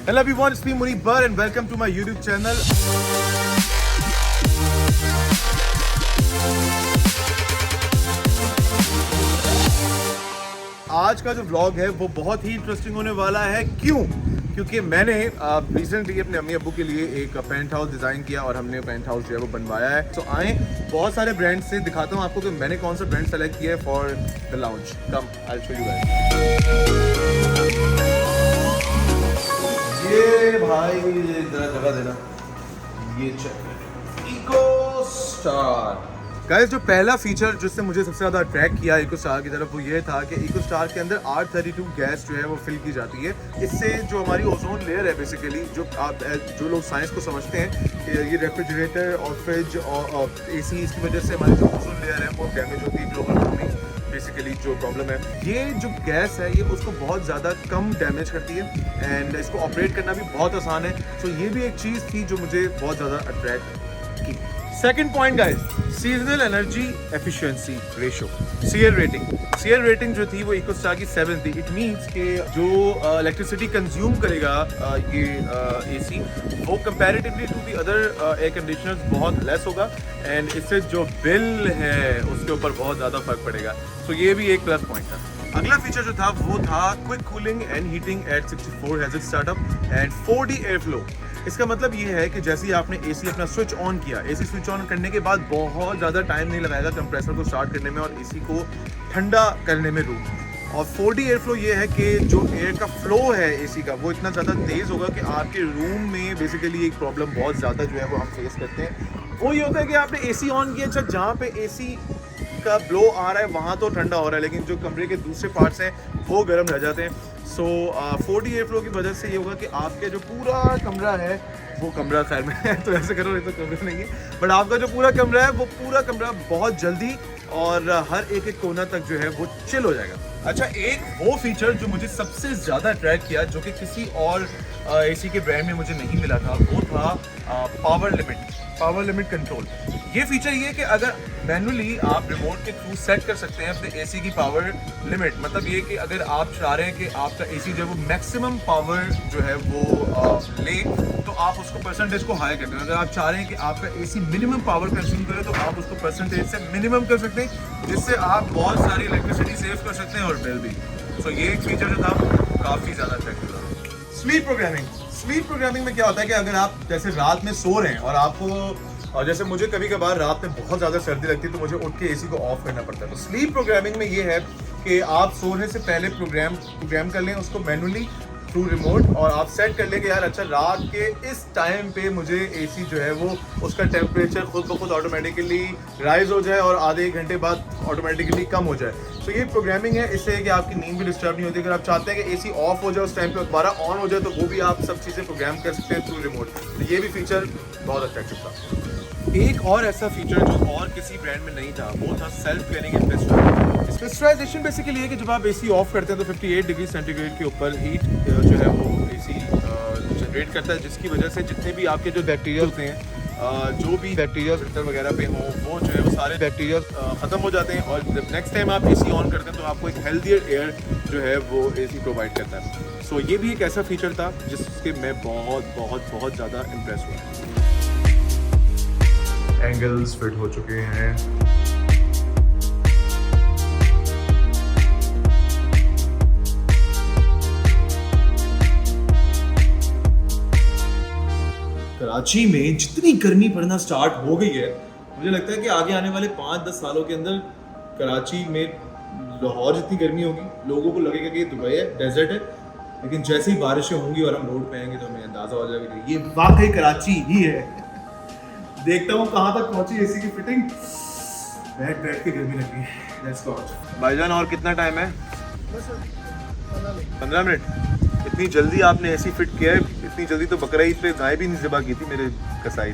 Hello everyone, it's me Munib Bar and welcome to my YouTube channel. आज का जो vlog है वो बहुत ही इंटरेस्टिंग होने वाला है। क्यों? क्योंकि मैंने रिसेंटली अपने अम्मी अब्बू के लिए एक पेंट हाउस डिज़ाइन किया और हमने पेंट हाउस जो है वो बनवाया है। तो आए बहुत सारे ब्रांड से दिखाता हूँ आपको कि मैंने कौन सा ब्रांड सेलेक्ट किया है for the lounge. Come I show you guys. ये भाई जरा जगह देना, ये चेक इको स्टार। गाइस जो पहला फीचर जिससे मुझे सबसे ज़्यादा अट्रैक्ट किया इको स्टार की तरफ वो ये था कि इको स्टार के अंदर R32 गैस जो है वो फिल की जाती है। इससे जो हमारी ओजोन लेयर है बेसिकली, जो लोग साइंस को समझते हैं कि ये रेफ्रिजरेटर और फ्रिज और AC इसकी वजह से हमारी जो ओजोन लेयर है वो डैमेज होती है। ग्लोबल वार्मिंग बेसिकली जो प्रॉब्लम है, ये जो गैस है ये उसको बहुत ज़्यादा कम डैमेज करती है एंड इसको ऑपरेट करना भी बहुत आसान है। सो ये भी एक चीज़ थी जो मुझे बहुत ज़्यादा अट्रैक्ट की। Second point guys, seasonal energy efficiency ratio, CL rating जो थी वो इको स्टार की 7 थी। इट मीन्स कि जो इलेक्ट्रिसिटी कंज्यूम करेगा ये AC वो comparatively to the other air conditioners बहुत लेस होगा एंड इससे जो बिल है उसके ऊपर बहुत ज़्यादा फर्क पड़ेगा। सो ये भी एक प्लस पॉइंट था। अगला फीचर जो था वो था quick cooling and heating eight 64 has it startup and 4D air flow. इसका मतलब ये है कि जैसे ही आपने AC अपना स्विच ऑन किया, AC स्विच ऑन करने के बाद बहुत ज़्यादा टाइम नहीं लगाएगा कंप्रेसर को स्टार्ट करने में और AC को ठंडा करने में रूम। और 4D एयर फ्लो ये है कि जो एयर का फ्लो है AC का वो इतना ज़्यादा तेज़ होगा कि आपके रूम में बेसिकली एक प्रॉब्लम बहुत ज़्यादा जो है वो हम फेस करते हैं, वो ये होता है कि आपने AC ऑन किया, अच्छा जहाँ पे AC का ब्लो आ रहा है वहाँ तो ठंडा हो रहा है लेकिन जो कमरे के दूसरे पार्ट्स हैं वो गर्म रह जाते हैं। सो 4D एयर फ्लो की वजह से ये होगा कि आपके जो पूरा कमरा है, वो कमरा खैर में है तो ऐसे करो, ये तो कमरा नहीं है, बट आपका जो पूरा कमरा है वो पूरा कमरा बहुत जल्दी और हर एक कोना तक जो है वो चिल हो जाएगा। अच्छा, एक वो फीचर जो मुझे सबसे ज़्यादा अट्रैक्ट किया जो कि किसी और AC के ब्रांड में मुझे नहीं मिला था वो था पावर लिमिट कंट्रोल। ये फीचर ये कि अगर मैनुअली आप रिमोट के थ्रू सेट कर सकते हैं अपने AC की पावर लिमिट। मतलब ये कि अगर आप चाह रहे हैं कि आपका AC जो है वो मैक्सिमम पावर जो है वो ले तो आप उसको परसेंटेज को हाई करते हैं। अगर आप चाह रहे हैं कि आपका AC मिनिमम पावर कंज्यूम करे तो आप उसको परसेंटेज से मिनिमम कर सकते हैं, जिससे आप बहुत सारी इलेक्ट्रिसिटी सेव कर सकते हैं और बिल भी। सो ये एक फीचर जो था काफ़ी ज़्यादा अट्रैक्टिव था। स्लीप प्रोग्रामिंग में क्या होता है कि अगर आप जैसे रात में सो रहे हैं और आपको, और जैसे मुझे कभी कभार रात में बहुत ज़्यादा सर्दी लगती है तो मुझे उठ के AC को ऑफ करना पड़ता है। तो स्लीप प्रोग्रामिंग में ये है कि आप सोने से पहले प्रोग्राम कर लें उसको मैनुअली थ्रू रिमोट और आप सेट कर लें कि यार अच्छा रात के इस टाइम पे मुझे AC जो है वो उसका टेम्परेचर खुद ब खुद ऑटोमेटिकली राइज हो जाए और आधे एक घंटे बाद ऑटोमेटिकली कम हो जाए। तो ये प्रोग्रामिंग है, इससे कि आपकी नींद भी डिस्टर्ब नहीं होती। अगर आप चाहते हैं कि AC ऑफ हो जाए उस टाइम पे दोबारा ऑन हो जाए तो वो भी आप सब चीज़ें प्रोग्राम कर सकते हैं थ्रू रिमोट। तो ये भी फीचर बहुत अट्रैक्टिव था। एक और ऐसा फीचर जो और किसी ब्रांड में नहीं था वो था self cleaning and pressurisation. Basically ये कि जब आप AC ऑफ करते हैं तो 58 डिग्री सेंटीग्रेड के ऊपर हीट जो है वो AC जनरेट करता है, जिसकी वजह से जितने भी आपके जो बैक्टीरिया होते हैं, जो भी बैक्टीरिया फिल्टर वगैरह पे हों वो जो है वो सारे बैक्टीरिया ख़त्म हो जाते हैं और जब नेक्स्ट टाइम आप AC ऑन करते हैं तो आपको एक हेल्दियर एयर जो है वो AC प्रोवाइड करता है। सो ये भी एक ऐसा फीचर था जिसके मैं बहुत बहुत बहुत ज़्यादा इम्प्रेस हुआ। एंगल्स फिट हो चुके हैं। कराची में जितनी गर्मी पड़ना स्टार्ट हो गई है, मुझे लगता है कि आगे आने वाले 5-10 सालों के अंदर कराची में लाहौर जितनी गर्मी होगी, लोगों को लगेगा कि ये दुबई है, डेजर्ट है, लेकिन जैसे ही बारिशें होंगी और हम रोड पे आएंगे तो हमें अंदाजा हो जाएगा कि ये वाकई कराची ही है। देखता हूँ कहाँ तक पहुंची AC की फिटिंग। बैठ के गर्मी लगी है। लेट्स गो भाईजान। और कितना टाइम है? 15 मिनट। इतनी जल्दी आपने AC फिट किया है? इतनी जल्दी तो बकरा ईद पे गाय भी नहीं ज़िबा की थी मेरे कसाई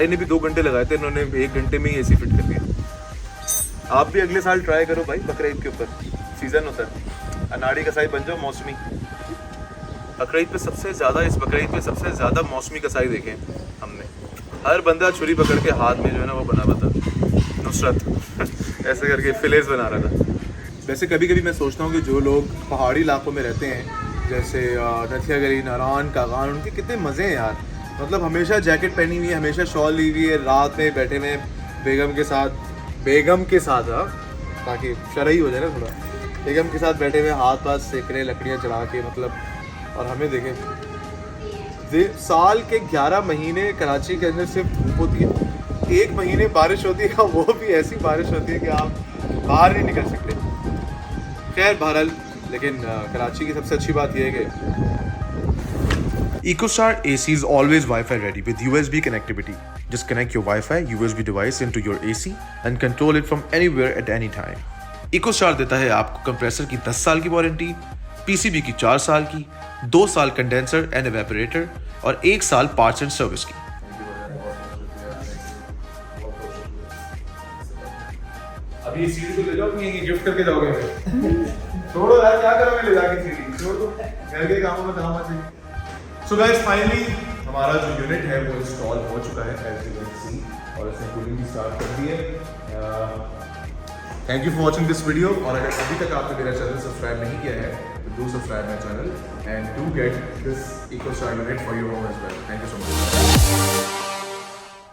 ने भी 2 घंटे लगाए थे, इन्होंने 1 घंटे में ही AC फिट कर दिया। आप भी अगले साल ट्राई करो भाई, बकरा ईद के ऊपर सीज़न होता है, अनाड़ी कसाई बन जाओ, मौसमी। बकरीद पे सबसे ज़्यादा मौसमी कसाई देखे हमने। हर बंदा छुरी पकड़ के हाथ में जो है ना वो बना हुआ था नुसरत ऐसे करके फिलेस बना रहा था। वैसे कभी कभी मैं सोचता हूँ कि जो लोग पहाड़ी इलाकों में रहते हैं जैसे नथिया गली, नारायण, कागान, उनके कितने मज़े हैं यार। मतलब हमेशा जैकेट पहनी हुई है, हमेशा शॉल ली हुई है, रात में बैठे हुए बेगम के साथ हाँ, ताकि शरई हो जाए ना थोड़ा, बेगम के साथ बैठे हुए हाथ पास सेक रहे, लकड़ियाँ चढ़ा के मतलब। और हमें देखें, साल के 11 महीने कराची के अंदर सिर्फ धूप होती है, 1 महीने बारिश होती है, वो भी ऐसी बारिश होती है कि आप बाहर नहीं निकल सकते। खैर बहरहाल, लेकिन कराची की सबसे अच्छी बात यह है कि EcoStar AC is always Wi-Fi ready with USB connectivity. Just connect your Wi-Fi USB device into your AC and control it from anywhere at any time. EcoStar देता है आपको कंप्रेसर की 10 साल की वारंटी, PCB की 4 साल की, 2 साल कंडेंसर एंड एवेपोरेटर और 1 साल पार्ट्स एंड सर्विस की। अभी सीडी तो ले जाओ, ये गिफ्ट करके जाओगे? छोड़ो यार, क्या करोगे ले जाके सीडी? छोड़ दो, घर के कामों में काम आती है। So guys, finally हमारा जो यूनिट है वो इंस्टॉल हो चुका है as you can see, और इसने कूलिंग भी स्टार्ट कर दी है। Thank you for watching this video, और अगर अभी तक आपने मेरा चैनल सब्सक्राइब नहीं किया है तो do subscribe my channel and do get this EcoStar unit for your home as well. Thank you so much.